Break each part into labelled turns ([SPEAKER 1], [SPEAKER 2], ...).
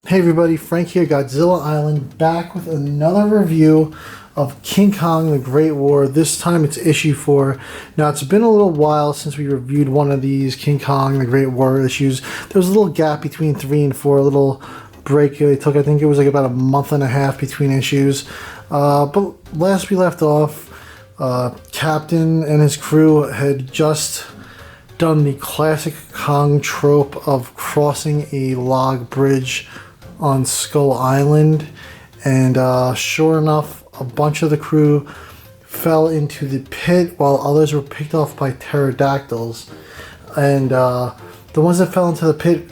[SPEAKER 1] Hey everybody, Frank here, Godzilla Island, back with another review of King Kong The Great War. This time it's issue 4. Now it's been a little while since we reviewed one of these King Kong The Great War issues. There was a little gap between 3 and 4, a little break they took. I think it was like about a month and a half between issues. But last we left off, Captain and his crew had just done the classic Kong trope of crossing a log bridge on Skull Island, and sure enough, a bunch of the crew fell into the pit while others were picked off by pterodactyls. And the ones that fell into the pit,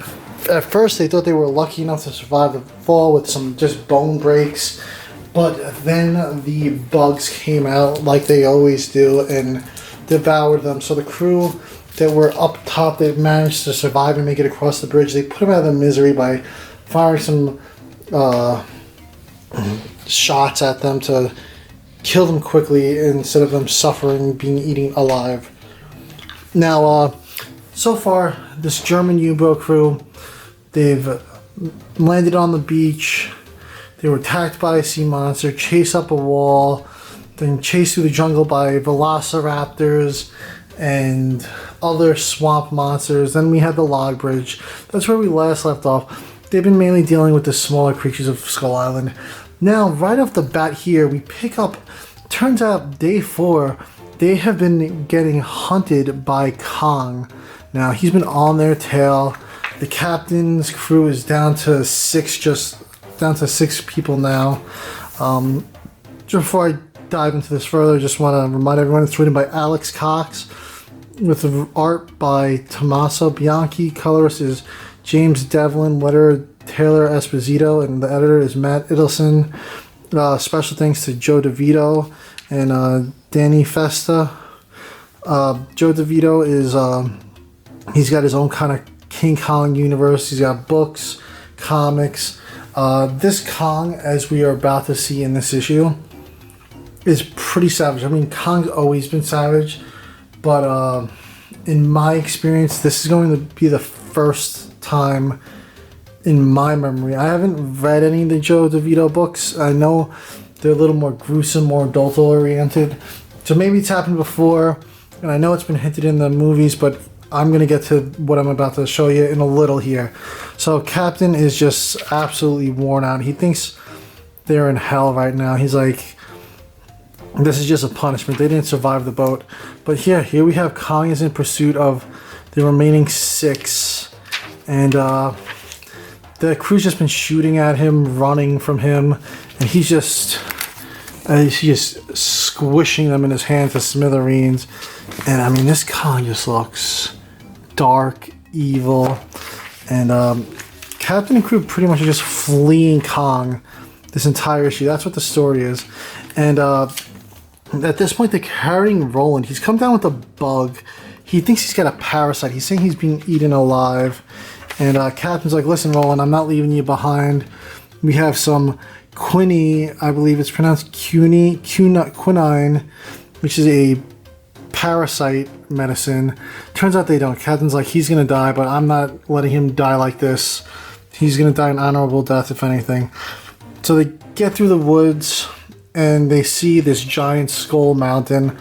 [SPEAKER 1] at first they thought they were lucky enough to survive the fall with some just bone breaks, but then the bugs came out like they always do and devoured them. So the crew that were up top that managed to survive and make it across the bridge, they put them out of their misery by firing some shots at them to kill them quickly instead of them suffering being eaten alive. Now, so far, this German U-boat crew, they've landed on the beach. They were attacked by a sea monster, chased up a wall, then chased through the jungle by velociraptors and other swamp monsters. Then we had the log bridge. That's where we last left off. They've been mainly dealing with the smaller creatures of Skull Island. Now, right off the bat here, we pick up, turns out day 4, they have been getting hunted by Kong. Now, he's been on their tail. The captain's crew is down to 6 people now. Just before I dive into this further, I just want to remind everyone it's written by Alex Cox with art by Tommaso Bianchi. Colorist is James Devlin, letterer Taylor Esposito, and the editor is Matt Idelson. Special thanks to Joe DeVito and Danny Festa. Joe DeVito is he's got his own kind of King Kong universe. He's got books, comics. This Kong, as we are about to see in this issue, is pretty savage. I mean, Kong's always been savage, but in my experience, this is going to be the first time in my memory. I haven't read any of the Joe DeVito books. I know they're a little more gruesome, more adult oriented. So maybe it's happened before, and I know it's been hinted in the movies, but I'm going to get to what I'm about to show you in a little here. So Captain is just absolutely worn out. He thinks they're in hell right now. He's like, this is just a punishment. They didn't survive the boat. But here we have Kong is in pursuit of the remaining 6. And the crew's just been shooting at him, running from him, and he's just squishing them in his hands to smithereens. And I mean, this Kong just looks dark, evil, and Captain and crew pretty much are just fleeing Kong this entire issue. That's what the story is. And at this point, they're carrying Roland. He's come down with a bug. He thinks he's got a parasite. He's saying he's being eaten alive. And Captain's like, listen, Roland, I'm not leaving you behind. We have some quinine, I believe it's pronounced quinine, which is a parasite medicine. Turns out they don't. Captain's like, he's going to die, but I'm not letting him die like this. He's going to die an honorable death, if anything. So they get through the woods, and they see this giant skull mountain.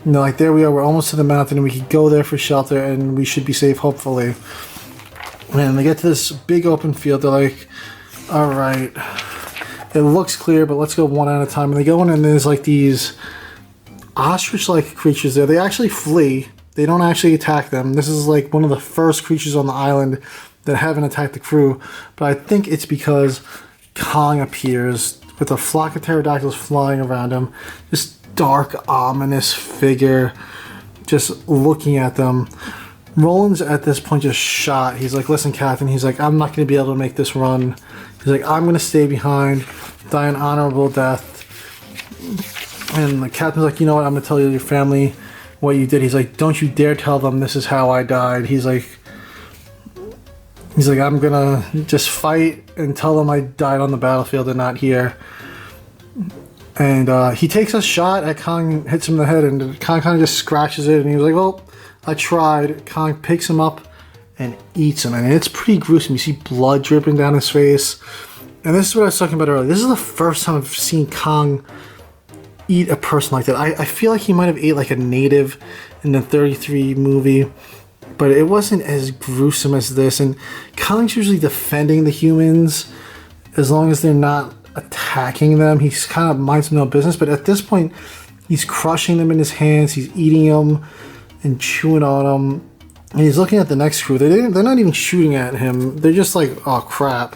[SPEAKER 1] And they're like, there we are, we're almost to the mountain, and we could go there for shelter, and we should be safe, hopefully. And they get to this big open field. They're like, all right, it looks clear, but let's go one at a time. And they go in, and there's like these ostrich-like creatures there. They actually flee. They don't actually attack them. This is like one of the first creatures on the island that haven't attacked the crew. But I think it's because Kong appears with a flock of pterodactyls flying around him. This dark, ominous figure just looking at them. Roland's at this point just shot. He's like, listen, Captain. He's like, I'm not going to be able to make this run. He's like, I'm going to stay behind, die an honorable death. And the captain's like, you know what? I'm going to tell your family what you did. He's like, don't you dare tell them this is how I died. He's like, I'm going to just fight and tell them I died on the battlefield and not here. And he takes a shot at Kong, hits him in the head, and Kong kind of just scratches it. And he was like, well, I tried. Kong picks him up and eats him. And it's pretty gruesome. You see blood dripping down his face. And this is what I was talking about earlier. This is the first time I've seen Kong eat a person like that. I feel like he might have ate like a native in the 33 movie, but it wasn't as gruesome as this. And Kong's usually defending the humans as long as they're not attacking them. He's kind of minds no business, but at this point, he's crushing them in his hands. He's eating them and chewing on them. And he's looking at the next crew. They're not even shooting at him. They're just like, oh crap.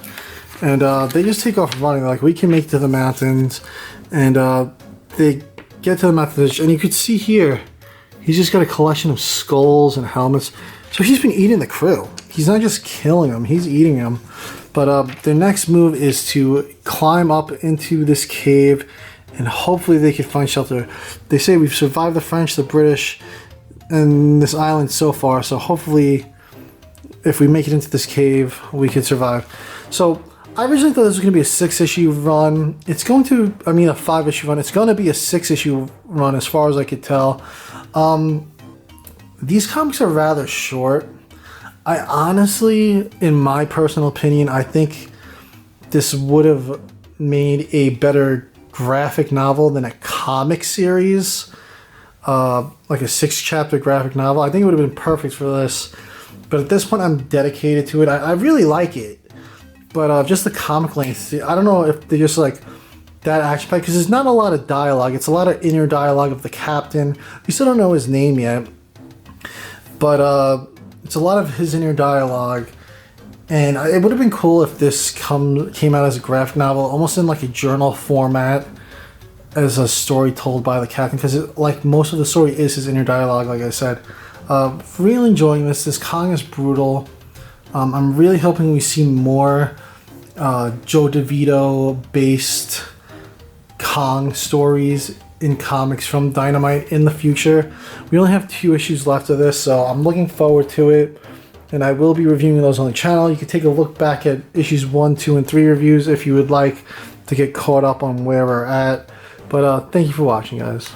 [SPEAKER 1] And they just take off running. They're like, we can make it to the mountains. And they get to the mountains. And you could see here, he's just got a collection of skulls and helmets. So he's been eating the crew. He's not just killing them, he's eating them. But their next move is to climb up into this cave and hopefully they can find shelter. They say we've survived the French, the British, and this island so far. So hopefully if we make it into this cave, we can survive. So I originally thought this was going to be a 6-issue run. It's going to, I mean a 5-issue run. It's going to be a 6-issue run as far as I could tell. These comics are rather short. I honestly, in my personal opinion, I think this would have made a better graphic novel than a comic series. Like a 6-chapter graphic novel. I think it would have been perfect for this. But at this point, I'm dedicated to it. I really like it. But just the comic length, I don't know if they're just like that action packed, because there's not a lot of dialogue. It's a lot of inner dialogue of the captain. We still don't know his name yet. But it's a lot of his inner dialogue. And it would have been cool if this came out as a graphic novel, almost in like a journal format, as a story told by the captain, because like most of the story is his inner dialogue, like I said. Really enjoying this. This Kong is brutal. I'm really hoping we see more Joe DeVito based Kong stories in comics from Dynamite in the future. We only have 2 issues left of this, so I'm looking forward to it, and I will be reviewing those on the channel. You can take a look back at issues 1, 2, and 3 reviews if you would like to get caught up on where we're at. But thank you for watching, guys.